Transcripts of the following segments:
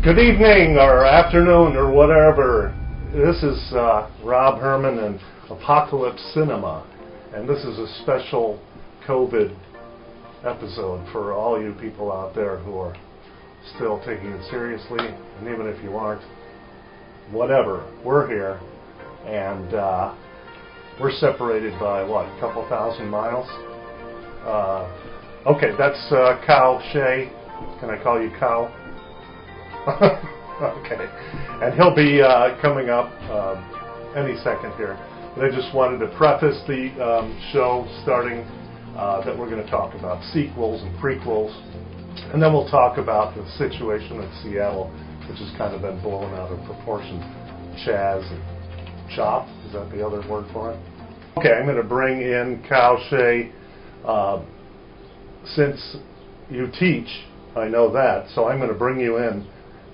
Good evening or afternoon or whatever. This is Rob Herman and Apocalypse Cinema, and this is a special COVID episode for all you people out there who are still taking it seriously, and even if you aren't, whatever, we're here, and we're separated by, what, a couple thousand miles? Okay, that's Kyle Shea. Can I call you Kyle? Okay. And he'll be coming up any second here. But I just wanted to preface the show starting that we're going to talk about sequels and prequels. And then we'll talk about the situation in Seattle, which has kind of been blown out of proportion. Chaz and Chop, is that the other word for it? Okay, I'm going to bring in Kyle Shea. Since you teach, I know that, so I'm going to bring you in,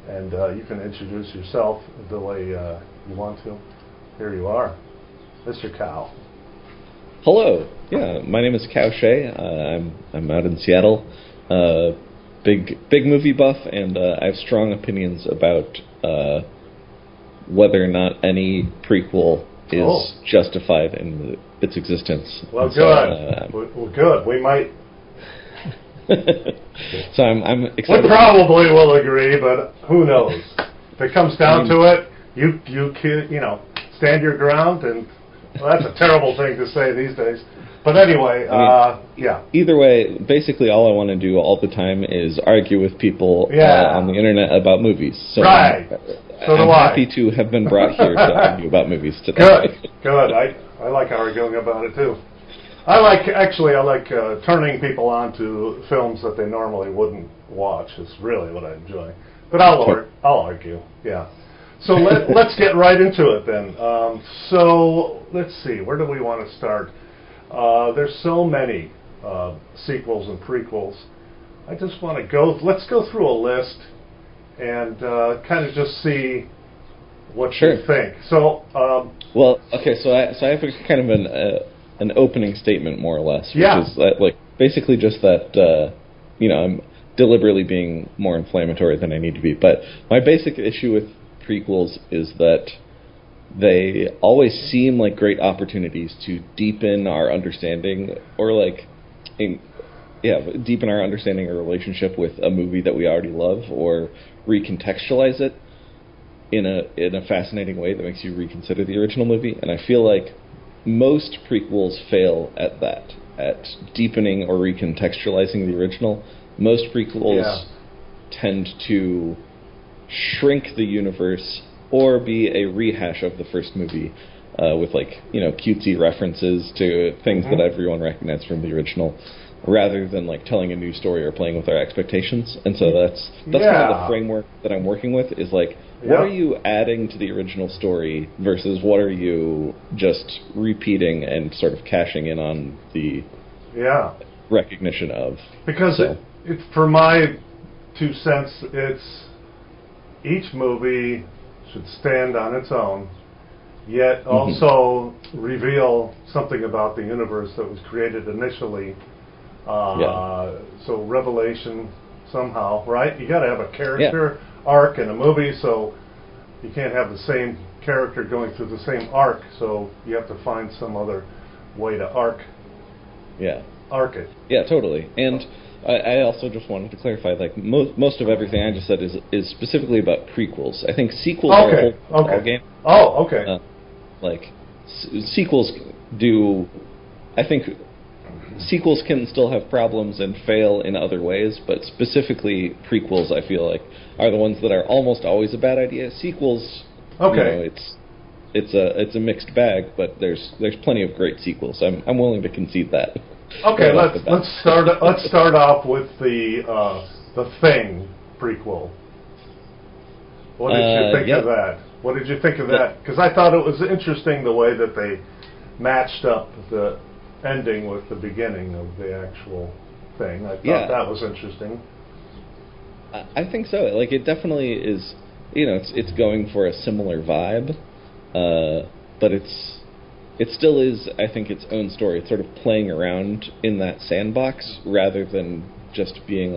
and you can introduce yourself the way you want to. Here you are, Mr. Cow. Hello. Yeah, my name is Cow Shea. I'm out in Seattle. Big movie buff, and I have strong opinions about whether or not any prequel is justified in its existence. Well, good. Well, good. We might. So I'm excited. We probably will agree, but who knows? If it comes down to it, you stand your ground, and well, that's a terrible thing to say these days. But anyway, yeah. Either way, basically all I want to do all the time is argue with people on the internet about movies. So right. I'm happy to have been brought here to argue about movies today. Good. I like arguing about it too. I like turning people on to films that they normally wouldn't watch. Is really what I enjoy. But I'll argue. Yeah. So let's get right into it then. So let's see. Where do we want to start? There's so many sequels and prequels. I just want to let's go through a list and kind of just see what you think. So well, okay. So I have a kind of an opening statement, more or less, which is like basically just that I'm deliberately being more inflammatory than I need to be. But my basic issue with prequels is that they always seem like great opportunities to deepen our understanding, or deepen our understanding or relationship with a movie that we already love, or recontextualize it in a fascinating way that makes you reconsider the original movie. And I feel like most prequels fail at that, at deepening or recontextualizing the original. Most prequels tend to shrink the universe or be a rehash of the first movie with cutesy references to things that everyone recognized from the original, rather than telling a new story or playing with our expectations. And so that's kind of the framework that I'm working with, is what are you adding to the original story versus what are you just repeating and sort of cashing in on the recognition of? Because for my 2 cents, it's each movie should stand on its own, yet also reveal something about the universe that was created initially. So revelation somehow, right? You got to have a character arc in a movie, so you can't have the same character going through the same arc, so you have to find some other way to arc it. Yeah, totally. And I also just wanted to clarify, most of everything I just said is specifically about prequels. I think sequels are a whole ballgame. Oh, okay. Sequels do, I think, sequels can still have problems and fail in other ways, but specifically prequels, I feel like, are the ones that are almost always a bad idea. Sequels, it's a mixed bag, but there's plenty of great sequels. I'm willing to concede that. Okay, let's start off with the Thing prequel. What did you think of that? What did you think of that? Because I thought it was interesting the way that they matched up the ending with the beginning of the actual thing. I thought that was interesting. I think so. It definitely is. It's going for a similar vibe, but it still is, I think, its own story. It's sort of playing around in that sandbox rather than just being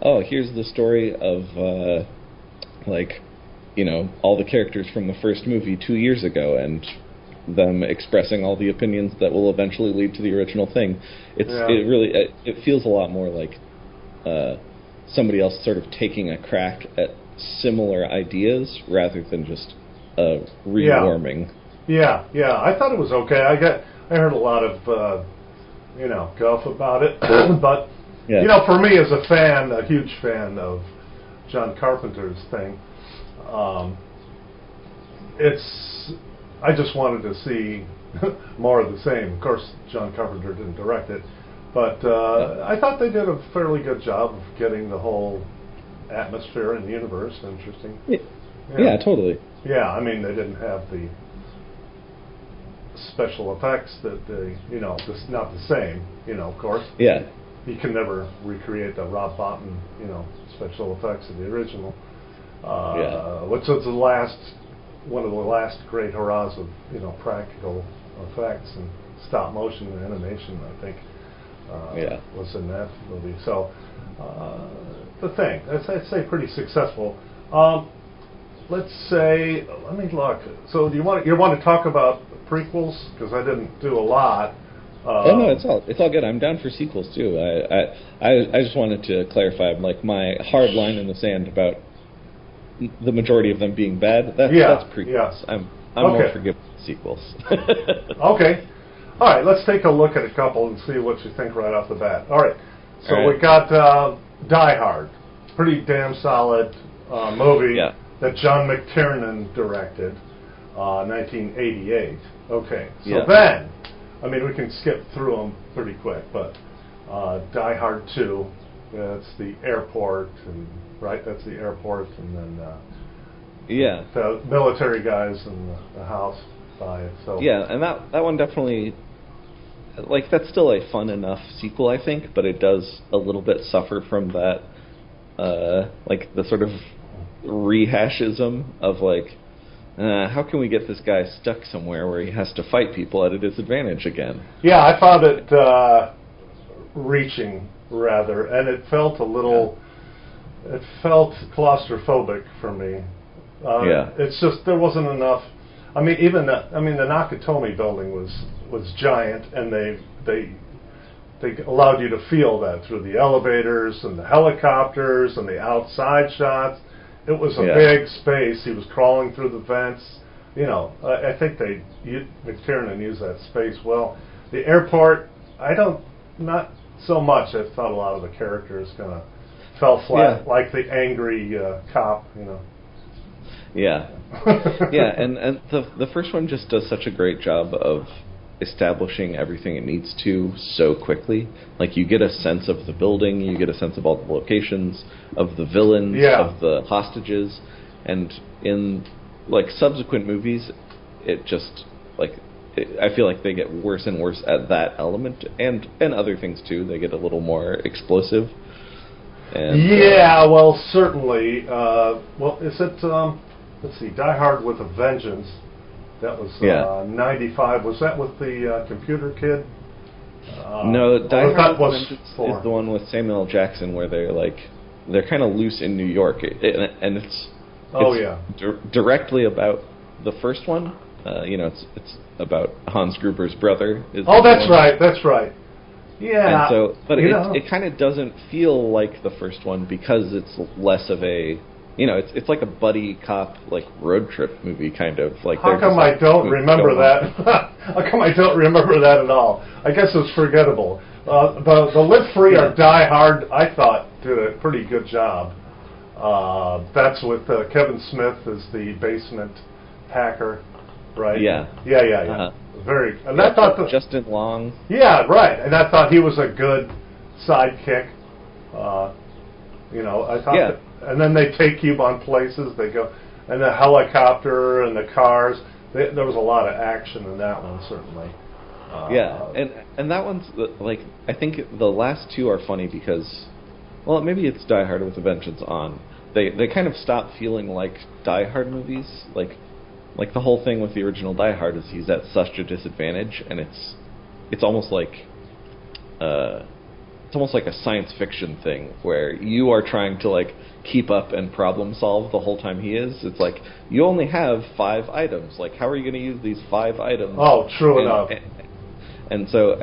oh, here's the story of like, all the characters from the first movie 2 years ago and them expressing all the opinions that will eventually lead to the original thing. It feels a lot more like somebody else sort of taking a crack at similar ideas rather than just rewarming. Yeah, I thought it was okay. I heard a lot of guff about it, but for me as a fan, a huge fan of John Carpenter's thing, I just wanted to see more of the same. Of course, John Carpenter didn't direct it, but I thought they did a fairly good job of getting the whole atmosphere and universe interesting. Yeah, totally. Yeah, I mean, they didn't have the special effects that it's not the same, of course. Yeah. You can never recreate the Rob Bottin, special effects of the original. Which was one of the last great hurrahs of, practical effects and stop motion and animation, I think, was in that movie. So, the thing, I'd say pretty successful. Let me look. So you want to talk about prequels? Because I didn't do a lot. No, it's all good. I'm down for sequels too. I just wanted to clarify, like, my hard line in the sand about the majority of them being bad. That's prequels. Yeah. I'm more forgiving sequels. Okay. All right. Let's take a look at a couple and see what you think right off the bat. All right. So we got Die Hard, pretty damn solid movie that John McTiernan directed, 1988. Okay. So then, I mean, we can skip through them pretty quick, but Die Hard 2, that's the airport, that's the airport, and then the military guys in the house by it. So and that one definitely, like, that's still a fun enough sequel, I think, but it does a little bit suffer from that, like, the sort of rehashism of, like, how can we get this guy stuck somewhere where he has to fight people at a disadvantage again? Yeah, I found it reaching, rather, and it felt a little... It felt claustrophobic for me. It's just, there wasn't enough... I mean, the Nakatomi building was giant, and they allowed you to feel that through the elevators and the helicopters and the outside shots. It was a big space. He was crawling through the vents. I think McTiernan used that space well. The airport, not so much. I thought a lot of the characters kind of fell flat, like the angry cop, Yeah. And the first one just does such a great job of establishing everything it needs to so quickly. Like, you get a sense of the building, you get a sense of all the locations, of the villains, of the hostages, and in, like, subsequent movies, it just, like, I feel like they get worse and worse at that element, and other things too. They get a little more explosive. And, well, certainly. Is it, let's see, Die Hard with a Vengeance. That was 95. Was that with the computer kid? No, Die Hard with a Vengeance is the one with Samuel L. Jackson where they're kind of loose in New York, and it's directly about the first one. It's about Hans Gruber's brother. That's right. Yeah. And so, but it kind of doesn't feel like the first one because it's less of a, it's like a buddy cop, like, road trip movie kind of. Like, how come I don't remember that? How come I don't remember that at all? I guess it's forgettable. The Live Free or Die Hard, I thought, did a pretty good job. That's with Kevin Smith as the basement hacker, right? Yeah. Uh-huh. Very. And I thought Justin Long. Yeah, right. And I thought he was a good sidekick. I thought that, and then they take you on places. They go, and the helicopter and the cars. There was a lot of action in that one, certainly. And that one's, like, I think the last two are funny because, well, maybe it's Die Hard with a Vengeance on. They kind of stop feeling like Die Hard movies. Like the whole thing with the original Die Hard is he's at such a disadvantage, and it's almost like it's almost like a science fiction thing where you are trying to like keep up and problem solve the whole time he is. It's like you only have 5 items. Like how are you going to use these 5 items? Oh, true enough. And so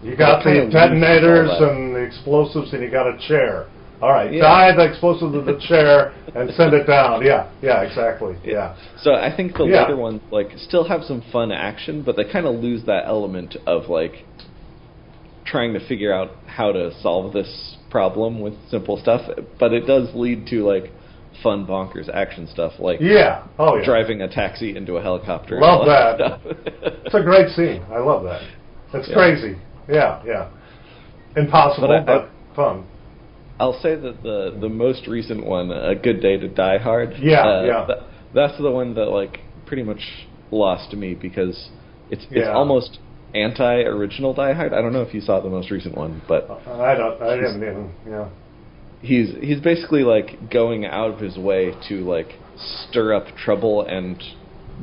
you got the detonators and the explosives, and you got a chair. All right, tie the explosive to the chair and send it down. Yeah, exactly. Yeah. So I think the later ones like still have some fun action, but they kind of lose that element of like trying to figure out how to solve this problem with simple stuff. But it does lead to like fun bonkers action stuff, like driving a taxi into a helicopter. Love that. It's a great scene. I love that. It's crazy. Yeah. Impossible, but fun. I'll say that the most recent one, A Good Day to Die Hard. That's the one that like pretty much lost me because it's almost anti-original Die Hard. I don't know if you saw the most recent one, but I didn't even. Yeah. He's basically like going out of his way to like stir up trouble and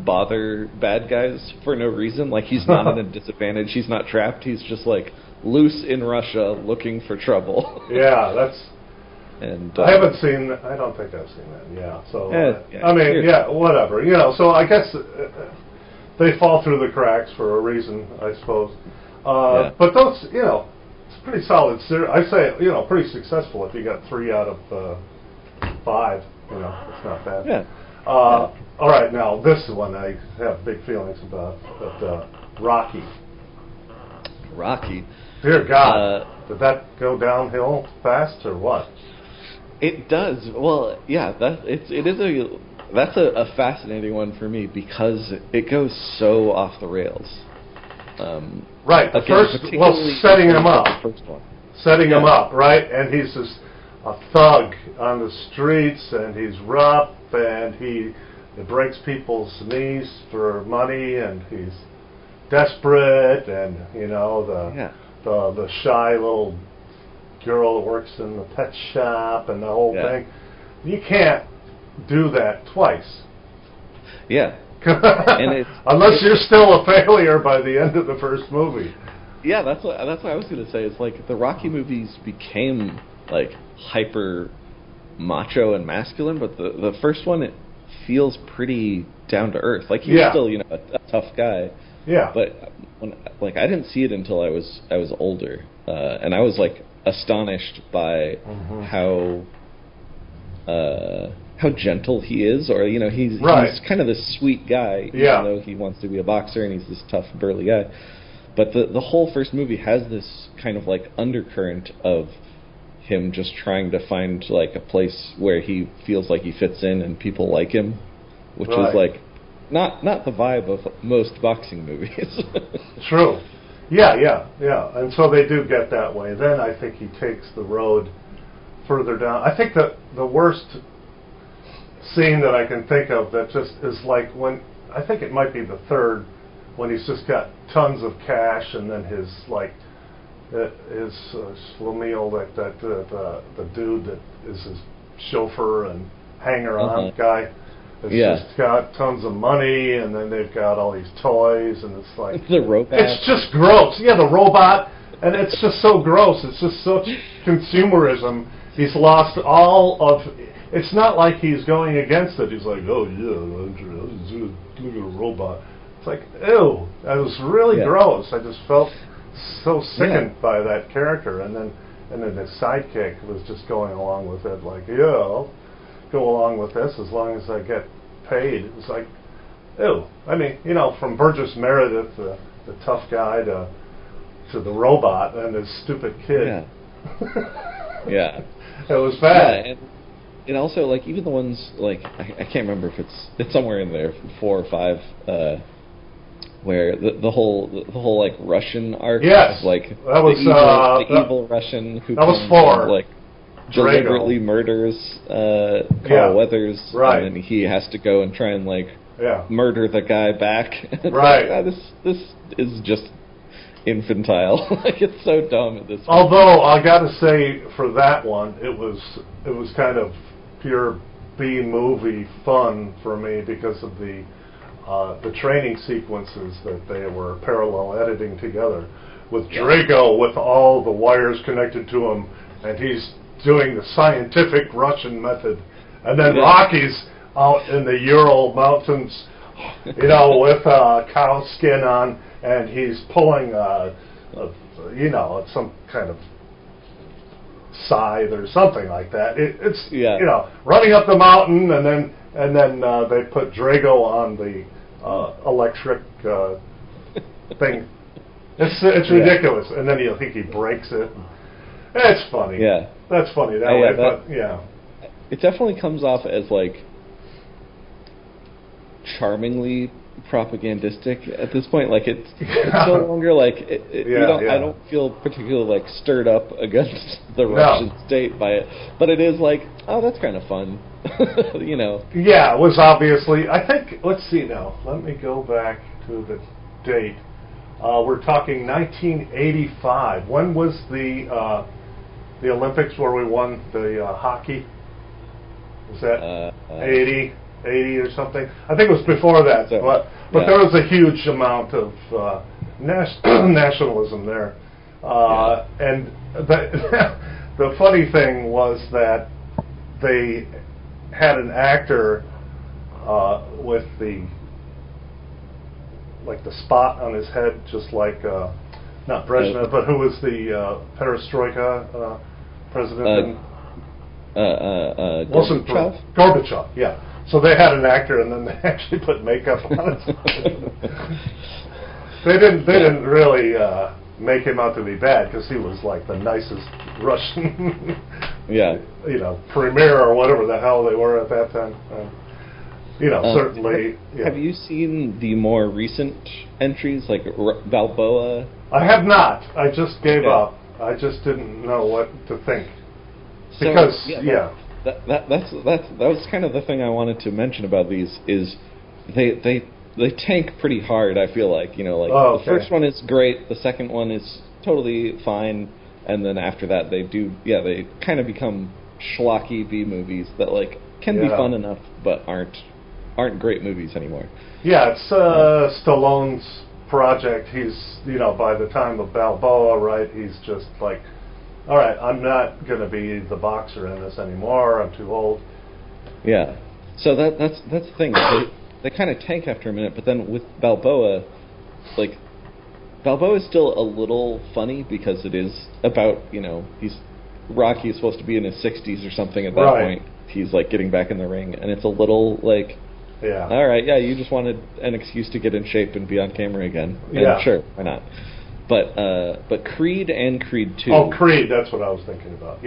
bother bad guys for no reason. Like he's not at a disadvantage. He's not trapped. He's just like loose in Russia looking for trouble. Yeah, that's. And I haven't seen. I don't think I've seen that. Yeah. So I mean, whatever. You know. So I guess they fall through the cracks for a reason, I suppose. But those, you know, it's pretty solid. I say, you know, pretty successful if you got 3 out of 5. You know, it's not bad. Yeah. All right, now this one I have big feelings about. But Rocky. Dear God, did that go downhill fast or what? It does. Well, yeah. That's a fascinating one for me because it goes so off the rails. Right. The first, setting him up. Setting him up, right? And he's just a thug on the streets, and he's rough, and he breaks people's knees for money, and he's desperate, and you know the shy little girl that works in the pet shop and the whole thing. You can't do that twice. Yeah. And unless you're still a failure by the end of the first movie. Yeah, that's what I was going to say. It's like the Rocky movies became like hyper macho and masculine, but the first one, it feels pretty down to earth. Like he's still, you know, a tough guy. Yeah. But I didn't see it until I was older, and I was like astonished by how gentle he is, or you know, he's kind of this sweet guy, even though he wants to be a boxer and he's this tough, burly guy. But the whole first movie has this kind of like undercurrent of him just trying to find like a place where he feels like he fits in and people like him, which is like not the vibe of most boxing movies. True. Yeah. And so they do get that way. Then I think he takes the road further down. I think that the worst scene that I can think of that just is like when, I think it might be the third, when he's just got tons of cash, and then his like his Schlemiel, the dude that is his chauffeur and hanger-on guy, has just got tons of money, and then they've got all these toys, and it's like the robot. It's just gross. Yeah, the robot, and it's just so gross. It's just such consumerism. He's lost all of. It's not like he's going against it. He's like, oh yeah, look at a robot. It's like, ew, that was really gross. I just felt so sickened by that character, and then his sidekick was just going along with it, like, I'll go along with this as long as I get paid. It was like, ew. I mean, you know, from Burgess Meredith, the tough guy, to the robot and his stupid kid. Yeah. It was bad. Yeah, and also, like, even the ones, like, I can't remember if it's somewhere in there, 4 or 5, where the whole like Russian arc, like that was the evil Russian who that was 4, and, like deliberately murders Carl Weathers, and then he has to go and try and like murder the guy back. Right. Like, this is just infantile. Like, it's so dumb at this point. Although I got to say, for that one, it was kind of pure B movie fun for me because of the training sequences that they were parallel editing together. with Drago with all the wires connected to him, and he's doing the scientific Russian method, and then Rocky's out in the Ural Mountains, with cow skin on, and he's pulling some kind of scythe or something like that. It's running up the mountain, and then they put Drago on the electric thing. It's ridiculous, and then you think he breaks it. It's funny. Yeah, that's funny that way. But it definitely comes off as like charmingly propagandistic at this point. Like it's no longer like I don't feel particularly like stirred up against the Russian state by it, but it is like, oh, that's kind of fun. Yeah, it was obviously, I think, let's see now, let me go back to the date. We're talking 1985. When was the Olympics where we won the hockey? Was that 80 or something? I think it was before that, but there was a huge amount of nationalism there. And the funny thing was that they had an actor with the spot on his head, just like not Brezhnev, but who was the Perestroika president? Wasn't Gorbachev? Yeah. So they had an actor, and then they actually put makeup on it. They didn't really make him out to be bad, because he was like the nicest Russian, premier or whatever the hell they were at that time. Certainly. Have you seen the more recent entries, like Balboa? I have not. I just gave up. I just didn't know what to think. Because that was kind of the thing I wanted to mention about these is they tank pretty hard. I feel like the first one is great, the second one is totally fine, and then after that they kind of become schlocky B movies that can be fun enough but aren't great movies anymore. Yeah, it's Stallone's project. He's by the time of Balboa, right? He's just like, all right, I'm not going to be the boxer in this anymore. I'm too old. Yeah. So that's the thing. They kind of tank after a minute, but then with Balboa, Balboa is still a little funny because it is about, Rocky is supposed to be in his 60s or something at that point. He's getting back in the ring, and it's a little all right, you just wanted an excuse to get in shape and be on camera again. And sure, why not? But Creed and Creed 2... Oh, Creed, that's what I was thinking about,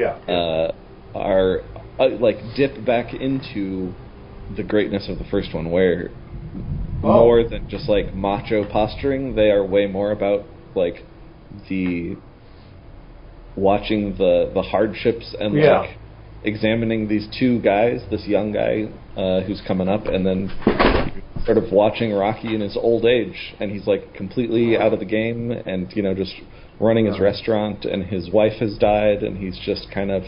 are, dip back into the greatness of the first one, where more than just, macho posturing, they are way more about, watching the hardships and, examining these two guys, this young guy who's coming up, and then sort of watching Rocky in his old age, and he's completely out of the game, and just running his restaurant, and his wife has died, and he's just kind of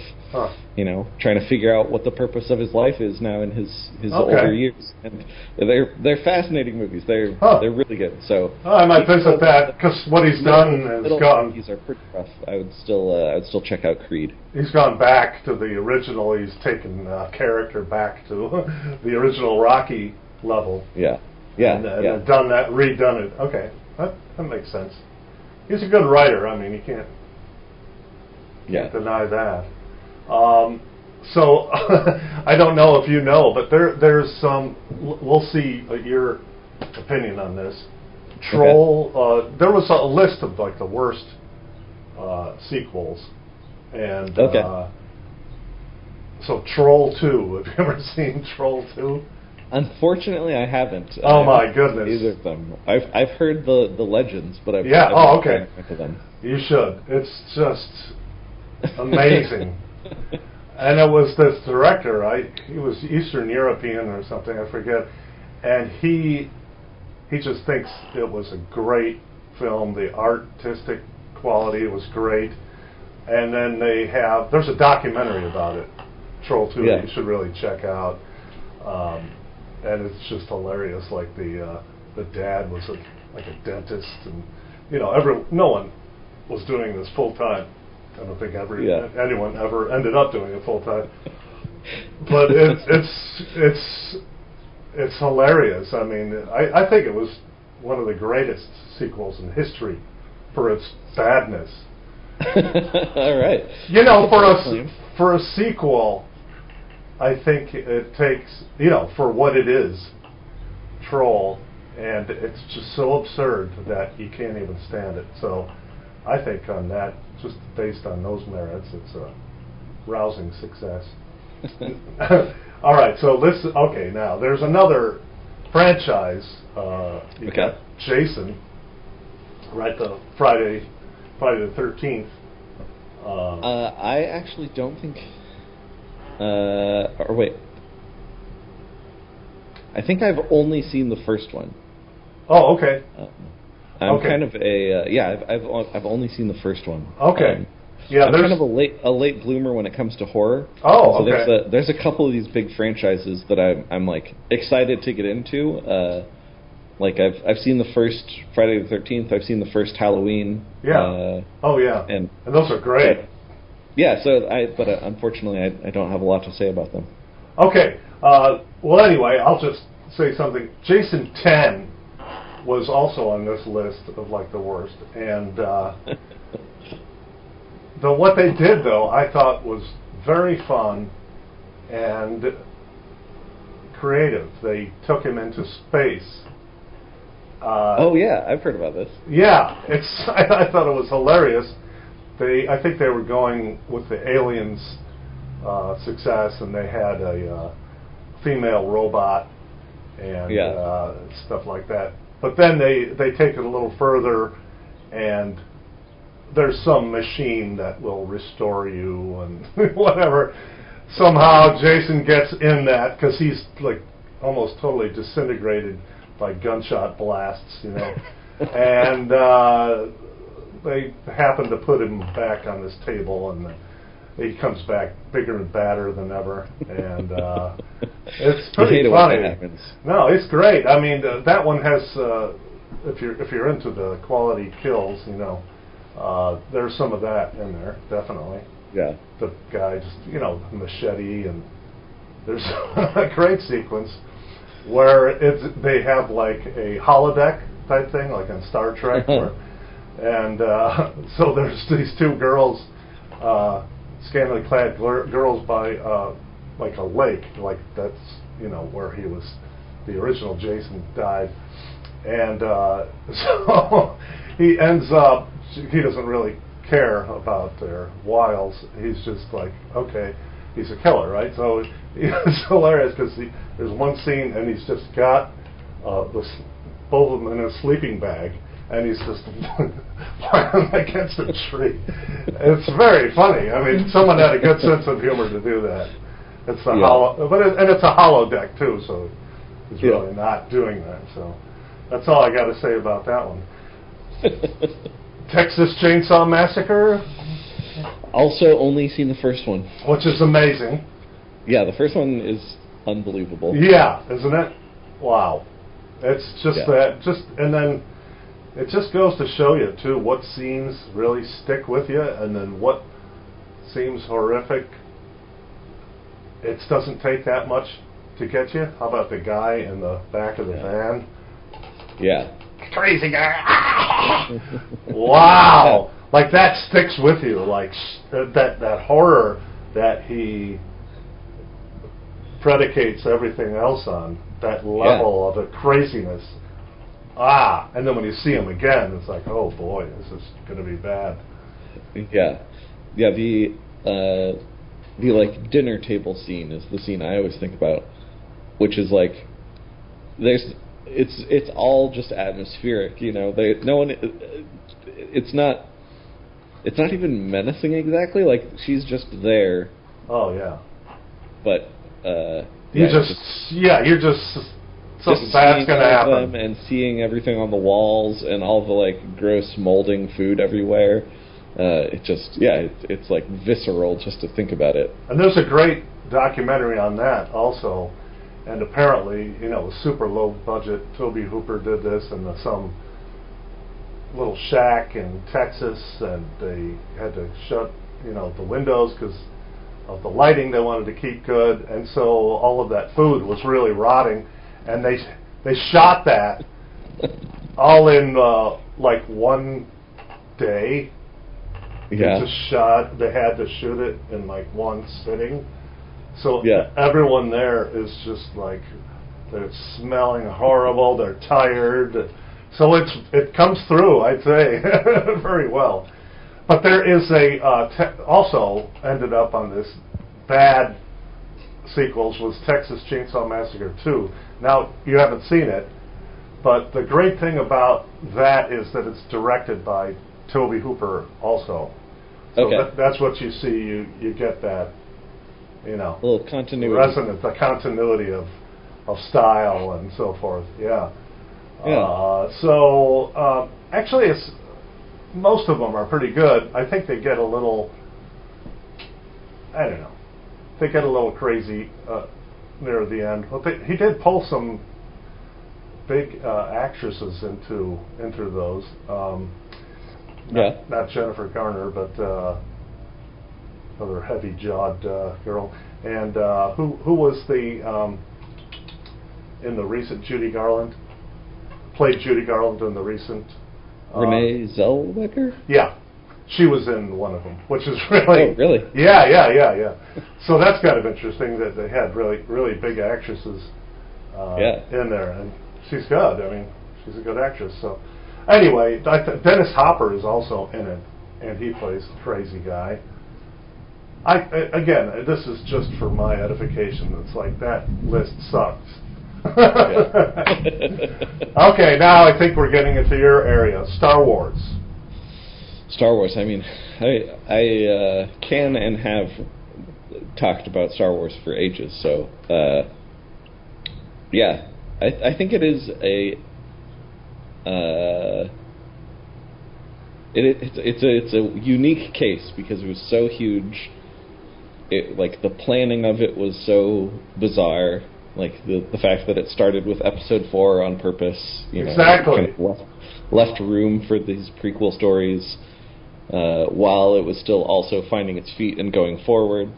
trying to figure out what the purpose of his life is now in his older years. And they're fascinating movies. They're really good. So I might visit that, because what he's done is gone. Movies are pretty rough. I would still check out Creed. He's gone back to the original. He's taken character back to the original Rocky level. And redone it. Okay, that makes sense. He's a good writer. I mean, you can't deny that. So I don't know if you know, but there's some. We'll see your opinion on this. Troll. There was a list of the worst sequels, and so Troll 2. Have you ever seen Troll 2? Unfortunately, I haven't. Oh my goodness! Either of them. I've heard the legends, but I've okay. Into them. You should. It's just amazing. And it was this director. He was Eastern European or something. I forget. And he just thinks it was a great film. The artistic quality was great. And then there's a documentary about it, Troll 2. You should really check out. And it's just hilarious. The dad was a dentist, and no one was doing this full time. I don't think Yeah. anyone ever ended up doing it full time. But it's hilarious. I mean, I think it was one of the greatest sequels in history for its badness. All right. You know, for a sequel, I think it takes, you know, for what it is, Troll, and it's just so absurd that you can't even stand it. So I think on that, just based on those merits, it's a rousing success. All right, so okay, now there's another franchise. You got Jason, right? The Friday the 13th. I actually don't think. Or wait. I think I've only seen the first one. Oh, okay. I'm kind of I've only seen the first one. Okay. Yeah, I'm kind of a late bloomer when it comes to horror. Oh, so okay. There's a couple of these big franchises that I'm like excited to get into. Like I've seen the first Friday the 13th. I've seen the first Halloween. Yeah. And those are great. But unfortunately I don't have a lot to say about them. Okay. Well, anyway, I'll just say something. Jason 10 was also on this list of like the worst, and what they did though I thought was very fun and creative. They took him into space. Oh yeah, I've heard about this. Yeah, I thought it was hilarious. I think they were going with the Aliens success, and they had a female robot and stuff like that. But then they take it a little further, and there's some machine that will restore you and whatever. Somehow Jason gets in that because he's like almost totally disintegrated by gunshot blasts, you know. And they happen to put him back on this table, and he comes back bigger and badder than ever, and it's pretty funny. When that happens. No, it's great. I mean, that one has if you're into the quality kills, you know, there's some of that in there, definitely. Yeah. The guy just, you know, machete, and there's a great sequence where they have like a holodeck type thing, like on Star Trek, and so there's these two girls, scantily clad girls by like a lake, like that's, you know, where the original Jason died, and so he ends up, he doesn't really care about their wiles. He's just like, okay, he's a killer, right? So it's hilarious because there's one scene and he's just got both of them in a sleeping bag, and he's just lying against a tree. It's very funny. I mean, someone had a good sense of humor to do that. It's a it's a holodeck too, so he's really not doing that. So that's all I got to say about that one. Texas Chainsaw Massacre. Also, only seen the first one, which is amazing. Yeah, the first one is unbelievable. Yeah, isn't it? Wow. It's just that, and then it just goes to show you too what scenes really stick with you, and then what seems horrific. It doesn't take that much to get you. How about the guy in the back of the van? Yeah. Crazy guy. Wow. Like that sticks with you, like that horror that he predicates everything else on, that level of a craziness. And then when you see him again, it's like, oh boy, this is going to be bad. Yeah. The like dinner table scene is the scene I always think about, which is like it's all just atmospheric, you know. It's not even menacing exactly. Like she's just there. Oh yeah. But you're just something bad's gonna happen. And seeing everything on the walls and all the like gross molding food everywhere. It's like visceral just to think about it. And there's a great documentary on that also. And apparently, you know, super low budget. Toby Hooper did this, and some little shack in Texas, and they had to shut, the windows because of the lighting they wanted to keep good, and so all of that food was really rotting, and they shot that all in like one day. Yeah. They had to shoot it in like one sitting. So Yeah. everyone there is just like, they're smelling horrible, they're tired. So it comes through, I'd say, very well. But there is also ended up on this bad sequels was Texas Chainsaw Massacre 2. Now, you haven't seen it, but the great thing about that is that it's directed by Tobe Hooper also. So Okay. that's what you see. You get that, A little continuity. resonance, the continuity of style and so forth. Yeah. Yeah. Actually, most of them are pretty good. I think they get a little, I don't know, they get a little crazy near the end. But he did pull some big actresses into those. Not Jennifer Garner, but another heavy-jawed girl. And who was in the recent Judy Garland? Played Judy Garland in the recent... Renee Zellweger? Yeah. She was in one of them, which is really... Oh, really? Yeah. So that's kind of interesting that they had really, really big actresses in there. And she's good. I mean, she's a good actress. So anyway, Dennis Hopper is also in it, and he plays the crazy guy. Again, this is just for my edification. It's like, that list sucks. Okay, now I think we're getting into your area. Star Wars. Star Wars. I mean, I can and have talked about Star Wars for ages. So, yeah, I think it is it's a unique case because it was so huge. Like the planning of it was so bizarre. Like the fact that it started with Episode 4 on purpose, exactly. Kind of left room for these prequel stories, while it was still also finding its feet and going forward.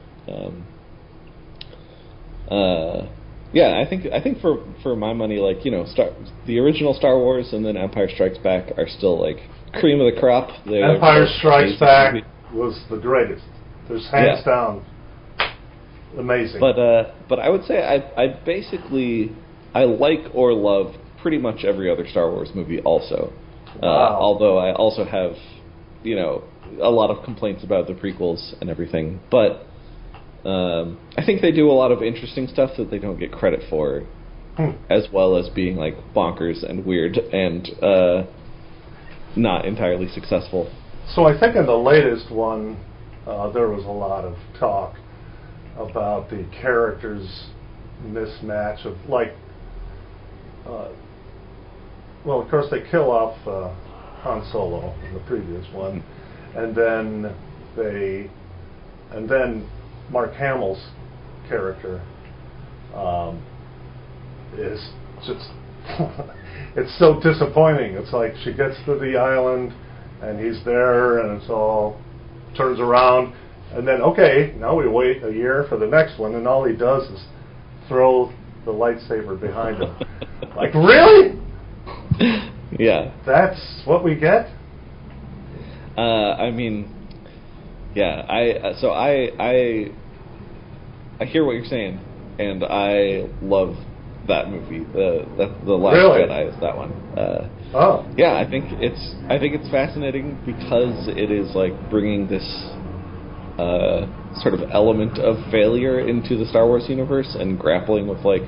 Yeah, I think for my money, like the original Star Wars and then Empire Strikes Back are still like cream of the crop. Empire Strikes Back was the greatest. There's hands down. Amazing. But I would say I basically like or love pretty much every other Star Wars movie also. Wow. Although I also have, a lot of complaints about the prequels and everything. But I think they do a lot of interesting stuff that they don't get credit for, as well as being like bonkers and weird and not entirely successful. So I think in the latest one, there was a lot of talk about the characters' mismatch of well, of course they kill off Han Solo in the previous one, and then Mark Hamill's character is just it's so disappointing. It's like she gets to the island and he's there and it's all turns around. And then, okay, now we wait a year for the next one, and all he does is throw the lightsaber behind him. Like, really? Yeah. That's what we get? I mean, yeah. I hear what you're saying, and I love that movie. The Last Jedi is that one. Yeah, I think it's fascinating because it is like bringing this sort of element of failure into the Star Wars universe and grappling with like,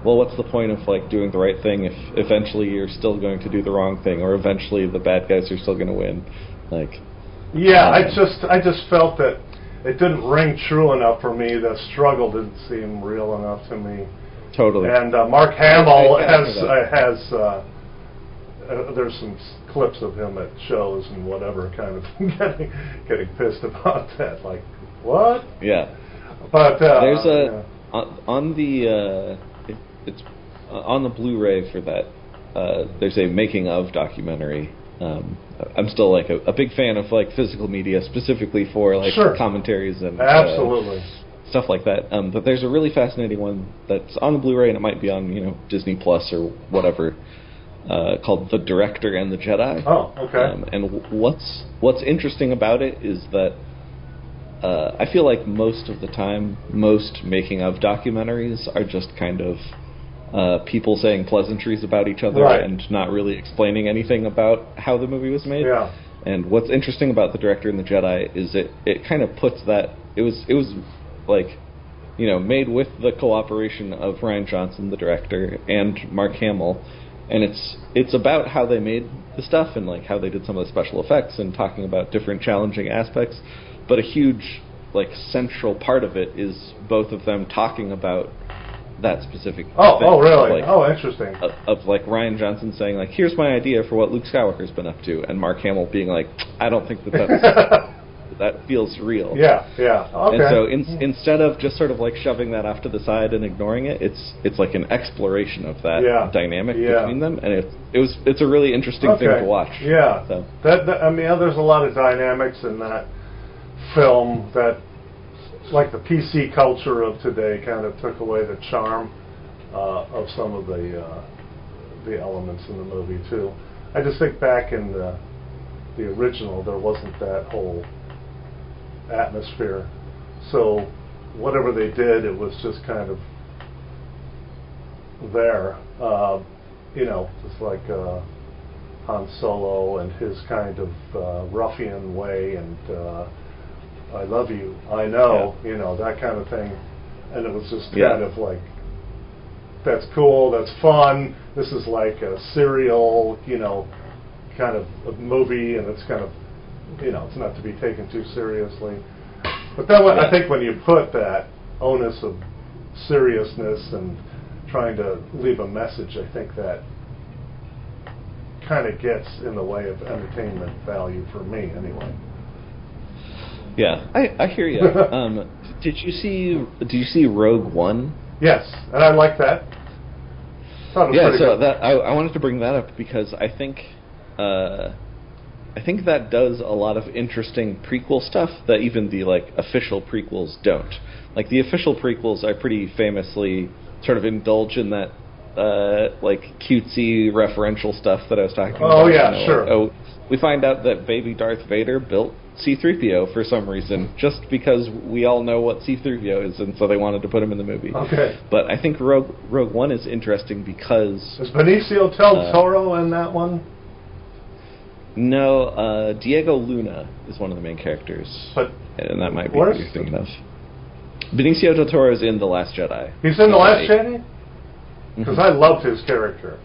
well, what's the point of like doing the right thing if eventually you're still going to do the wrong thing, or eventually the bad guys are still going to win? Like, yeah, I just felt that it didn't ring true enough for me. The struggle didn't seem real enough to me. Totally. And Mark Hamill has there's some clips of him at shows and whatever, kind of getting pissed about that. Like, what? Yeah. But there's on the it's on the Blu-ray for that. There's a making of documentary I'm still like a big fan of like physical media, specifically for like Sure. commentaries and Absolutely. stuff like that. But there's a really fascinating one that's on the Blu-ray, and it might be on Disney Plus or whatever, called The Director and the Jedi. Oh, okay. And what's interesting about it is that I feel like most of the time, most making of documentaries are just kind of people saying pleasantries about each other Right. and not really explaining anything about how the movie was made. Yeah. And what's interesting about The Director and the Jedi is it kind of puts that it was like made with the cooperation of Rian Johnson, the director, and Mark Hamill, and it's about how they made the stuff and like how they did some of the special effects and talking about different challenging aspects. But a huge like central part of it is both of them talking about that specific thing. Oh, really? Like, Interesting. of like Rian Johnson saying like, here's my idea for what Luke Skywalker's been up to, and Mark Hamill being like, I don't think that's that feels real. Yeah. Okay. And so instead of just sort of like shoving that off to the side and ignoring it, it's like an exploration of that dynamic between them, and it's a really interesting thing to watch. Yeah. So. There's a lot of dynamics in that film that, like the PC culture of today, kind of took away the charm of some of the elements in the movie too. I just think back in the original, there wasn't that whole atmosphere. So whatever they did, it was just kind of there. Just like Han Solo and his kind of ruffian way and I love you, I know, that kind of thing. And it was just kind of like, that's cool, that's fun, this is like a serial, kind of a movie, and it's kind of, it's not to be taken too seriously. But then I think when you put that onus of seriousness and trying to leave a message, I think that kind of gets in the way of entertainment value for me, anyway. Yeah, I hear you. Did you see Rogue One? Yes, and I like that. Thought it was pretty good. That I wanted to bring that up because I think that does a lot of interesting prequel stuff that even the like official prequels don't. Like the official prequels are pretty famously sort of indulge in that like cutesy referential stuff that I was talking about. Oh yeah, sure. Like, we find out that baby Darth Vader built C-3PO for some reason, just because we all know what C-3PO is, and so they wanted to put him in the movie. Okay. But I think Rogue One is interesting because... Is Benicio del Toro in that one? No, Diego Luna is one of the main characters. And that might be what you're thinking of. Benicio del Toro is in The Last Jedi. He's in The Last Jedi? Because I loved his character.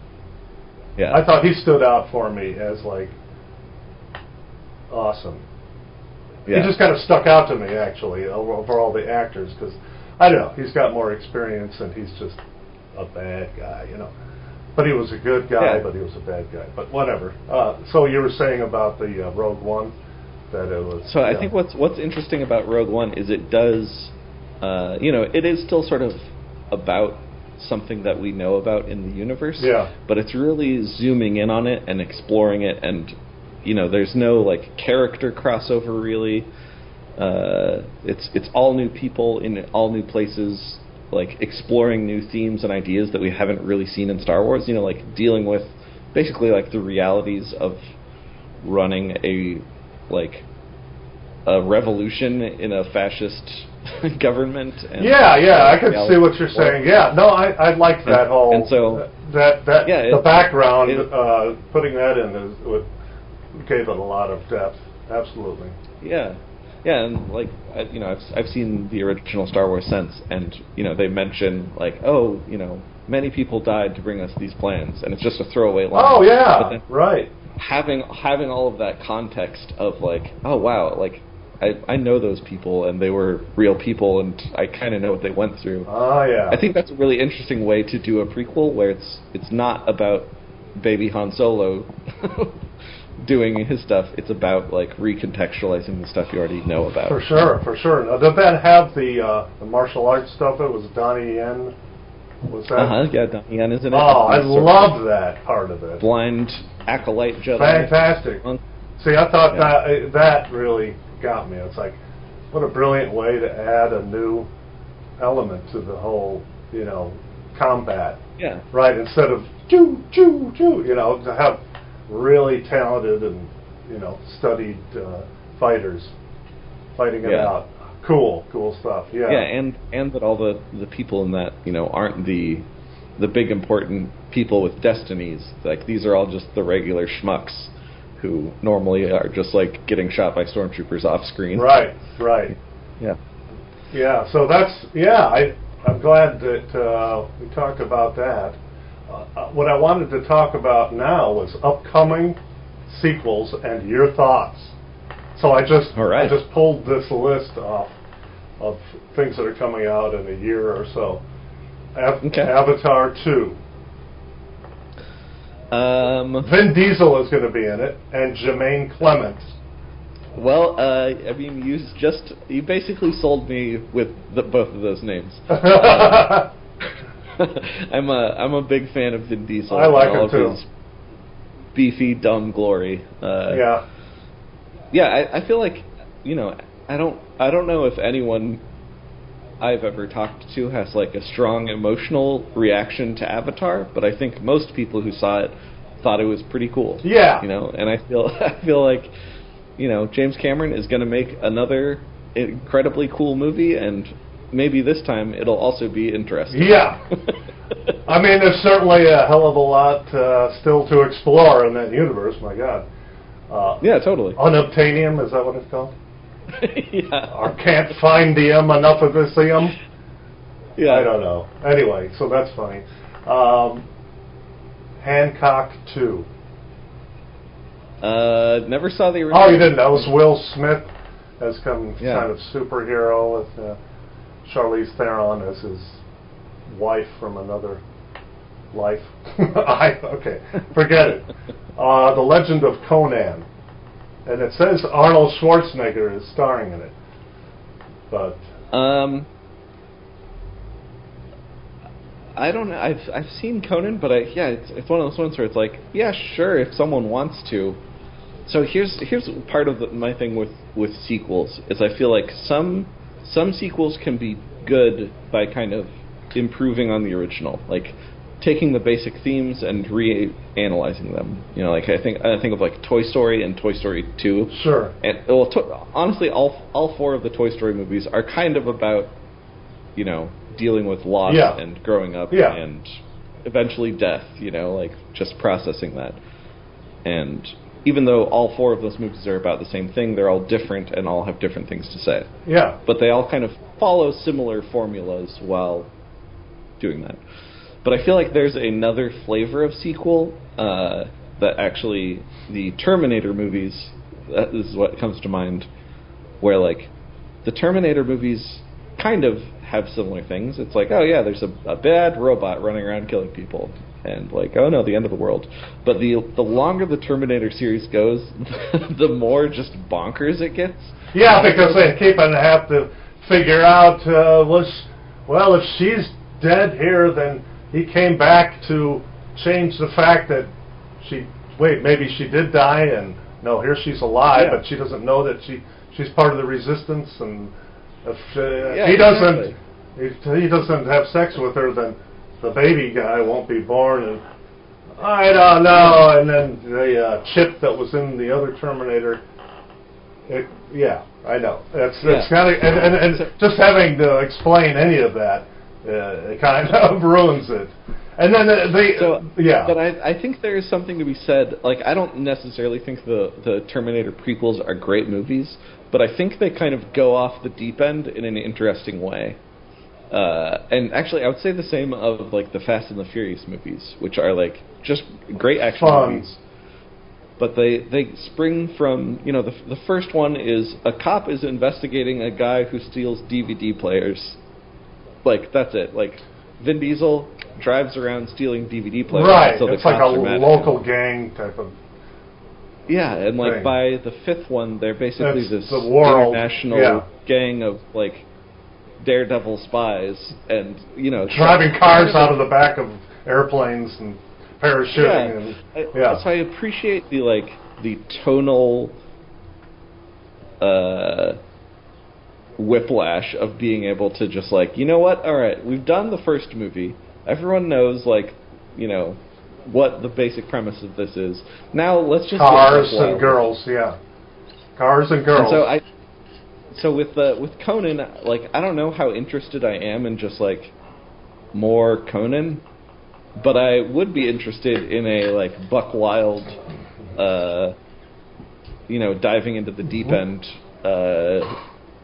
Yeah. I thought he stood out for me as, like, awesome. Yeah. He just kind of stuck out to me, actually, over all the actors, because, I don't know, he's got more experience, and he's just a bad guy, But he was a good guy, but he was a bad guy. But whatever. So you were saying about the Rogue One, that it was... So I think what's interesting about Rogue One is it does, it is still sort of about something that we know about in the universe. Yeah. But it's really zooming in on it and exploring it, and there's no like character crossover really. It's all new people in all new places, like exploring new themes and ideas that we haven't really seen in Star Wars. Like dealing with basically like the realities of running a revolution in a fascist government. And I could see what you're saying. Yeah, no, I liked that whole and so the background. Putting that in gave it a lot of depth. Absolutely. Yeah, and like I've seen the original Star Wars since, and they mention like, many people died to bring us these plans, and it's just a throwaway line. Oh yeah, right. Having all of that context of like, oh wow, like I know those people and they were real people and I kind of know what they went through. Oh yeah. I think that's a really interesting way to do a prequel where it's not about baby Han Solo doing his stuff. It's about like recontextualizing the stuff you already know about. For sure. Now, did that have the martial arts stuff? It was Donnie Yen Was that? Yeah, Donnie Yen is in it. Oh, I He's sort of loved that part of it. blind acolyte Jedi. Fantastic. Monk. See, I thought that really got me. It's like, what a brilliant way to add a new element to the whole, combat. Yeah. Right, instead of choo, choo, choo, to have really talented and, studied fighters fighting it out. Cool stuff. Yeah. Yeah, and that all the people in that, aren't the big important people with destinies. Like, these are all just the regular schmucks who normally are just like getting shot by stormtroopers off screen. Right. Yeah. Yeah, so I'm glad that we talked about that. What I wanted to talk about now was upcoming sequels and your thoughts. So I just pulled this list off of things that are coming out in a year or so. Avatar 2. Vin Diesel is going to be in it, and Jermaine Clement. Well, you basically sold me with both of those names. I'm a big fan of Vin Diesel. I like all him too. Of his beefy, dumb glory. Yeah, I feel like, I don't know if anyone I've ever talked to has like a strong emotional reaction to Avatar, but I think most people who saw it thought it was pretty cool. Yeah. And I feel like, James Cameron is going to make another incredibly cool movie, and maybe this time it'll also be interesting. Yeah. I mean, there's certainly a hell of a lot still to explore in that universe, my God. Yeah, totally. Unobtainium, is that what it's called? Yeah. Or can't find the enough of this -ium? Yeah. I don't know. Anyway, so that's funny. Hancock 2. Never saw the original. Oh, you didn't know? It was Will Smith as kind of superhero with Charlize Theron as his wife from another life. Okay, forget it. The Legend of Conan. And it says Arnold Schwarzenegger is starring in it. But I don't know. I've seen Conan, but it's one of those ones where it's like, yeah, sure, if someone wants to. So here's part of my thing with sequels is I feel like some sequels can be good by kind of improving on the original, like taking the basic themes and reanalyzing them. Like I think of like Toy Story and Toy Story 2. Sure. And honestly, all four of the Toy Story movies are kind of about dealing with loss and growing up and eventually death. Like just processing that. And even though all four of those movies are about the same thing, they're all different and all have different things to say. Yeah. But they all kind of follow similar formulas while doing that. But I feel like there's another flavor of sequel that actually the Terminator movies, this is what comes to mind, where like the Terminator movies kind of have similar things. It's like, oh yeah, there's a bad robot running around killing people, and like, oh no, the end of the world. But the longer the Terminator series goes, the more just bonkers it gets. Yeah, because they keep on have to figure out, if she's dead here, then he came back to change the fact that maybe she did die, and no, here she's alive, but she doesn't know that she's part of the resistance, and if he doesn't have sex with her, then the baby guy won't be born, and I don't know, and then the chip that was in the other Terminator, I know. It's kind of, and just having to explain any of that, it kind of ruins it. And then But I think there is something to be said. Like, I don't necessarily think the Terminator prequels are great movies, but I think they kind of go off the deep end in an interesting way. And actually, I would say the same of like the Fast and the Furious movies, which are like just great action movies. But they spring from, the first one is a cop is investigating a guy who steals DVD players. Like, that's it. Like, Vin Diesel drives around stealing DVD players. Right, so it's like a local gang type of Yeah, and like thing. By the fifth one, they're basically this the world, international gang of like daredevil spies and driving cars out of the back of airplanes and parachuting. So I appreciate the tonal whiplash of being able to just you know what, all right, we've done the first movie, everyone knows what the basic premise of this is, now let's just cars and girls. Cars and girls. And so with Conan, I don't know how interested I am in just more Conan, but I would be interested in a Buck Wild diving into the deep end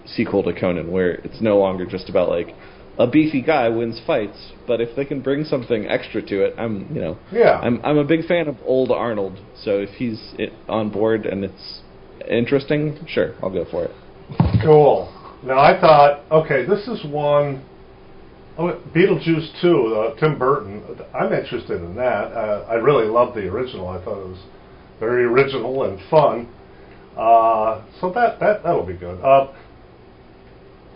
sequel to Conan, where it's no longer just about a beefy guy wins fights, but if they can bring something extra to it, I'm a big fan of old Arnold. So if he's on board and it's interesting, sure, I'll go for it. Cool. Now I thought, okay, this is one. Beetlejuice 2, Tim Burton. I'm interested in that. I really loved the original. I thought it was very original and fun. So that'll be good.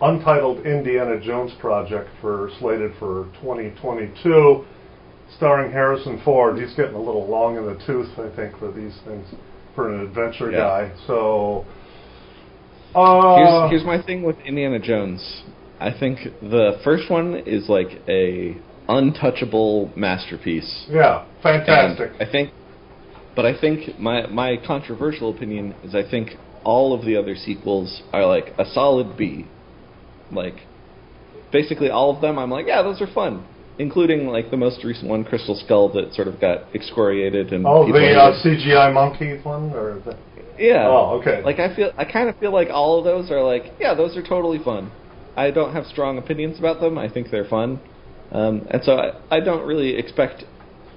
Untitled Indiana Jones project slated for 2022, starring Harrison Ford. He's getting a little long in the tooth, I think, for these things, for an adventure guy. So here's my thing with Indiana Jones. I think the first one is a untouchable masterpiece. Yeah, fantastic. And I think my controversial opinion is I think all of the other sequels are a solid B. Basically all of them, I'm those are fun, including the most recent one, Crystal Skull, that sort of got excoriated and. Oh, the CGI monkey one, or the. Yeah. Oh, okay. I kind of feel all of those are those are totally fun. I don't have strong opinions about them. I think they're fun, and so I don't really expect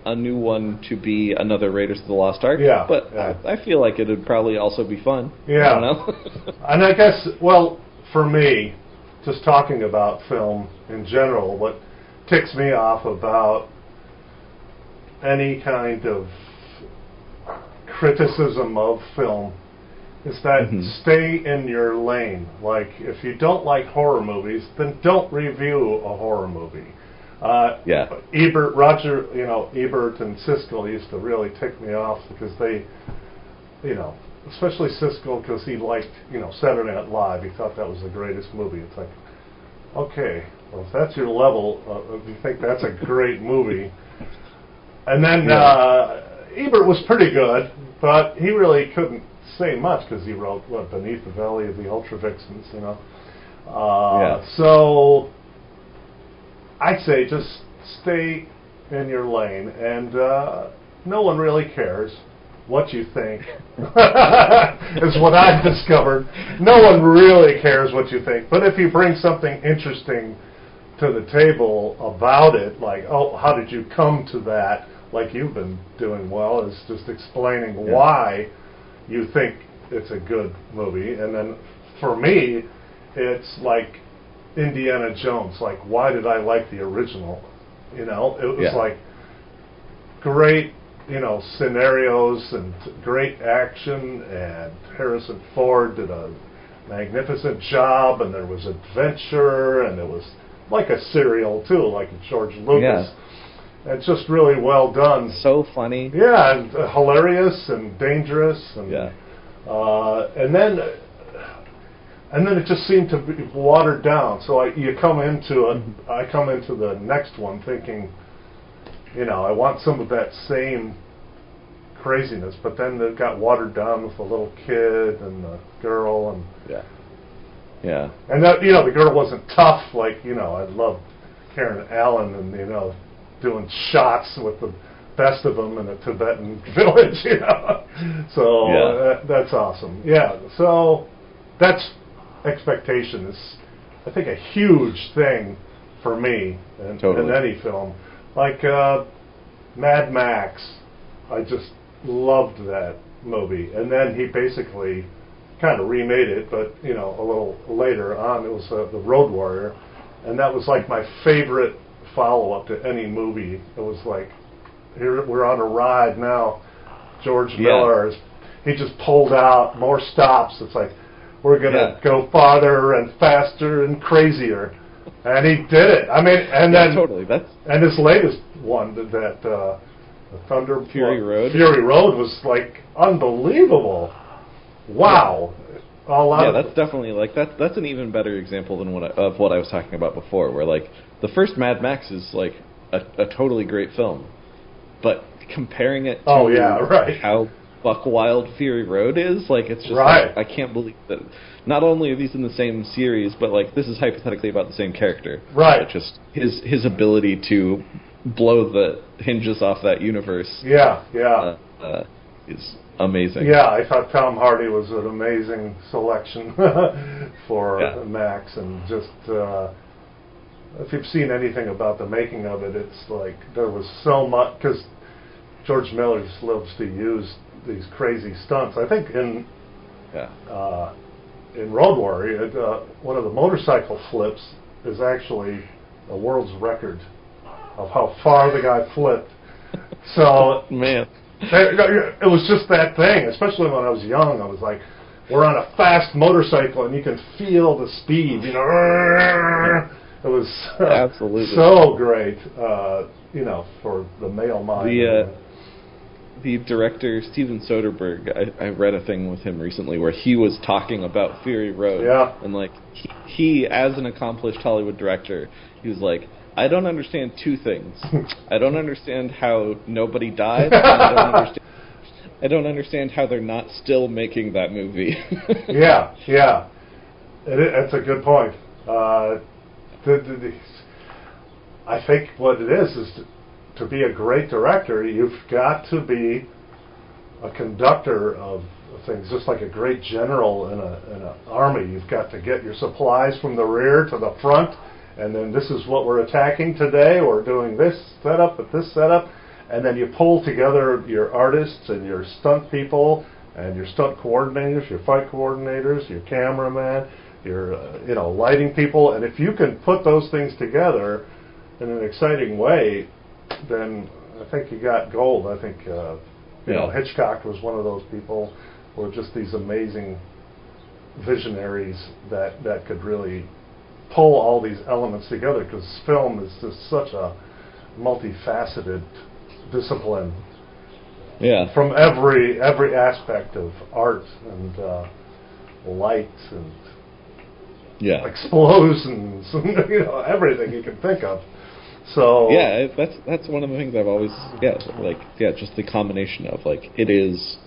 a new one to be another Raiders of the Lost Ark. Yeah. But yeah. I feel like it would probably also be fun. Yeah. I don't know. And I guess, well, for me, just talking about film in general, what ticks me off about any kind of criticism of film is that stay in your lane. If you don't like horror movies, then don't review a horror movie. Ebert and Siskel used to really tick me off because they, especially Siskel, because he liked, Saturday Night Live. He thought that was the greatest movie. It's okay, well, if that's your level, if you think that's a great movie. And then Ebert was pretty good, but he really couldn't say much because he wrote, Beneath the Valley of the Ultra Vixens, So I'd say just stay in your lane, and no one really cares what you think, is what I've discovered. No one really cares what you think, but if you bring something interesting to the table about it, how did you come to that, you've been doing well, is just explaining why you think it's a good movie. And then for me, it's Indiana Jones. Why did I like the original? It was great, scenarios and great action, and Harrison Ford did a magnificent job, and there was adventure, and it was a serial too, like George Lucas. It's just really well done. So funny. Yeah, and hilarious and dangerous, and and then it just seemed to be watered down. So I come into the next one thinking, I want some of that same craziness, but then it got watered down with the little kid and the girl, and and that the girl wasn't tough I loved Karen Allen, and doing shots with the best of them in a Tibetan village, So that's awesome. Yeah, so that's expectation is, I think, a huge thing for me in any film. Mad Max, I just loved that movie, and then he basically kind of remade it, but a little later on, it was The Road Warrior, and that was my favorite follow-up to any movie. It was here we're on a ride now. George Miller he just pulled out more stops. It's we're gonna go farther and faster and crazier. And he did it. I mean, and Yeah, then totally. That's and his latest one, Thunder Fury Road. Fury Road was like unbelievable. Wow. Yeah, that's definitely like that's an even better example than what I was talking about before, where like the first Mad Max is like a totally great film, but comparing it to how buck wild Fury Road is, like it's just like, I can't believe that not only are these in the same series, but like this is hypothetically about the same character. Right. But just his ability to blow the hinges off that universe. Is amazing. Yeah, I thought Tom Hardy was an amazing selection for Max, and just if you've seen anything about the making of it, it's like there was so much, because George Miller just loves to use these crazy stunts. I think in Road Warrior, one of the motorcycle flips is actually a world's record of how far the guy flipped. So man. It was just that thing, especially when I was young. I was like, we're on a fast motorcycle and you can feel the speed, you know. It was absolutely so great, for the male mind. The director, Steven Soderbergh, I read a thing with him recently where he was talking about Fury Road. Yeah. And like, he as an accomplished Hollywood director, he was like, I don't understand two things. I don't understand how nobody died. And I don't understand how they're not still making that movie. Yeah. It's a good point. I think what it is to be a great director, you've got to be a conductor of things, just like a great general in an army. You've got to get your supplies from the rear to the front. And then this is what we're attacking today. We're doing this setup with this setup. And then you pull together your artists and your stunt people and your stunt coordinators, your fight coordinators, your cameraman, your lighting people. And if you can put those things together in an exciting way, then I think you got gold. I think Hitchcock was one of those people who were just these amazing visionaries that could really pull all these elements together, because film is just such a multifaceted discipline. Yeah. From every aspect of art and light and explosions, and everything you can think of. So yeah, that's one of the things I've always just the combination of like it is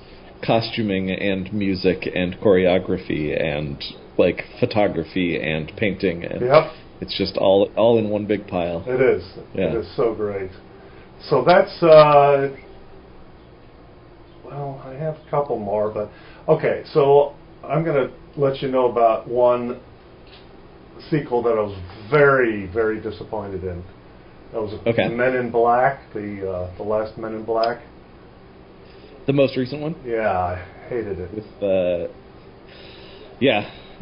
costuming and music and choreography and like photography and painting, and it's just all in one big pile. It is. Yeah. It is so great. So that's well, I have a couple more, but okay. So I'm going to let you know about one sequel that I was very, very disappointed in. That was Men in Black, the last Men in Black. The most recent one? Yeah, I hated it. With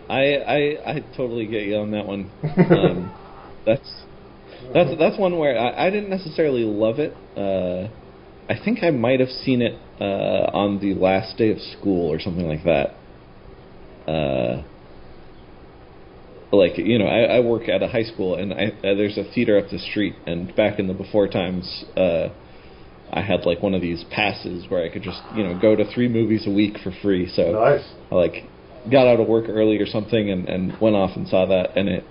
I totally get you on that one. That's one where I didn't necessarily love it. I think I might have seen it on the last day of school or something like that. I work at a high school, and there's a theater up the street, and back in the before times, I had like one of these passes where I could just go to 3 movies a week for free. So nice. I got out of work early or something and went off and saw that, and it